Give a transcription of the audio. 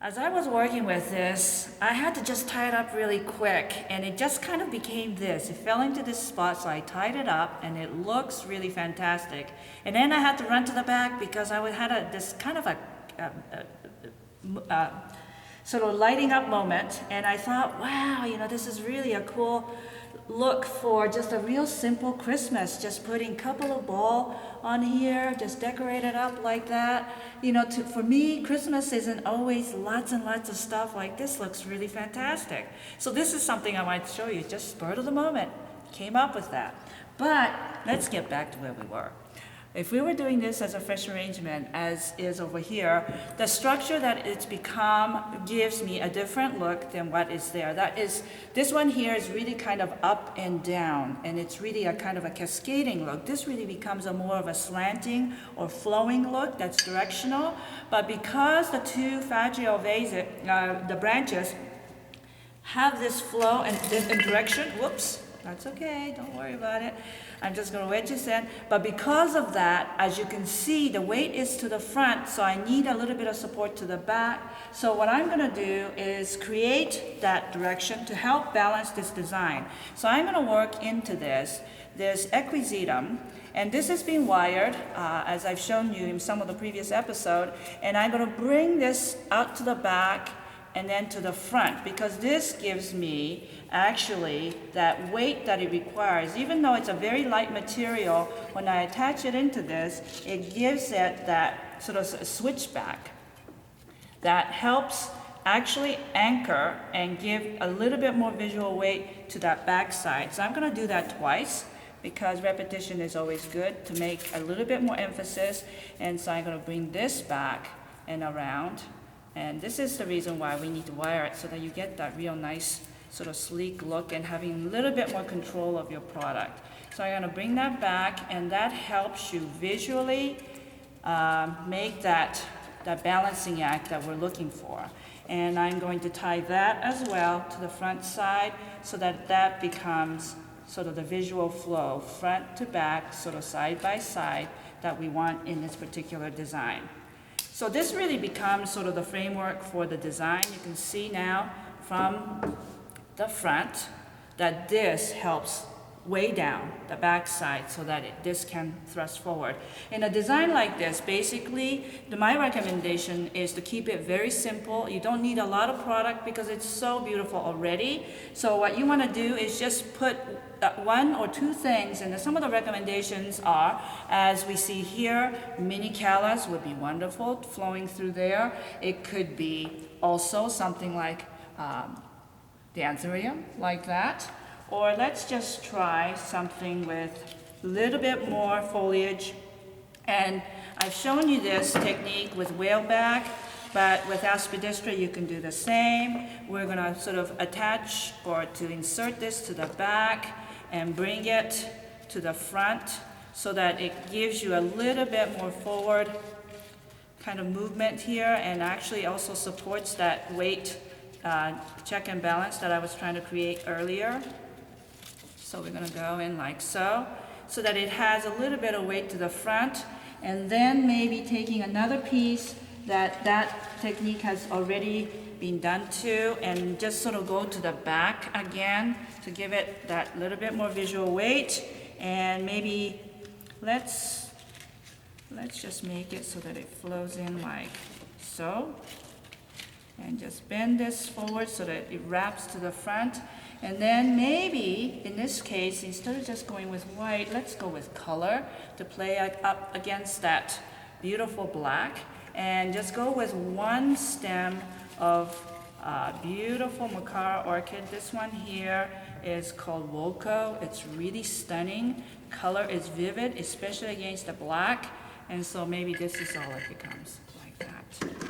As I was working with this, I had to just tie it up really quick, and it just kind of became this. It fell into this spot, so I tied it up, and it looks really fantastic. And then I had to run to the back because this kind of a sort of lighting up moment, and I thought, wow, this is really a cool look for just a real simple Christmas. Just putting a couple of ball on here, just decorate it up like that. For me, Christmas isn't always lots and lots of stuff like this. Looks really fantastic. So this is something I wanted to show you, just spur of the moment. Came up with that. But let's get back to where we were. If we were doing this as a fresh arrangement, as is over here, the structure that it's become gives me a different look than what is there. This one here is really kind of up and down, and it's really a kind of a cascading look. This really becomes a more of a slanting or flowing look that's directional. But because the two Faggio vases, the branches, have this flow and direction, whoops, that's okay, don't worry about it. I'm just going to wedge this in. But because of that, as you can see, the weight is to the front, so I need a little bit of support to the back. So what I'm going to do is create that direction to help balance this design. So I'm going to work into this equisetum, and this is being wired, as I've shown you in some of the previous episode, and I'm going to bring this out to the back and then to the front, because this gives me actually that weight that it requires. Even though it's a very light material, when I attach it into this, it gives it that sort of switchback that helps actually anchor and give a little bit more visual weight to that back side. So I'm going to do that twice, because repetition is always good, to make a little bit more emphasis. And so I'm going to bring this back and around. And this is the reason why we need to wire it, so that you get that real nice sort of sleek look and having a little bit more control of your product. So I'm going to bring that back, and that helps you visually make that balancing act that we're looking for. And I'm going to tie that as well to the front side, so that that becomes sort of the visual flow, front to back, sort of side by side, that we want in this particular design. So this really becomes sort of the framework for the design. You can see now from the front that this helps way down the back side, so that this can thrust forward. In a design like this, basically, my recommendation is to keep it very simple. You don't need a lot of product because it's so beautiful already. So what you want to do is just put one or two things, and some of the recommendations are, as we see here, mini callas would be wonderful flowing through there. It could be also something like the anthurium, like that. Or let's just try something with a little bit more foliage. And I've shown you this technique with whaleback, but with aspidistra you can do the same. We're going to sort of attach or to insert this to the back and bring it to the front, so that it gives you a little bit more forward kind of movement here, and actually also supports that weight check and balance that I was trying to create earlier. So we're going to go in like so that it has a little bit of weight to the front, and then maybe taking another piece that technique has already been done to, and just sort of go to the back again to give it that little bit more visual weight. And maybe let's just make it so that it flows in like so, and just bend this forward so that it wraps to the front. And then maybe, in this case, instead of just going with white, let's go with color to play up against that beautiful black. And just go with one stem of beautiful Makara orchid. This one here is called Woko. It's really stunning. Color is vivid, especially against the black. And so maybe this is all it becomes, like that.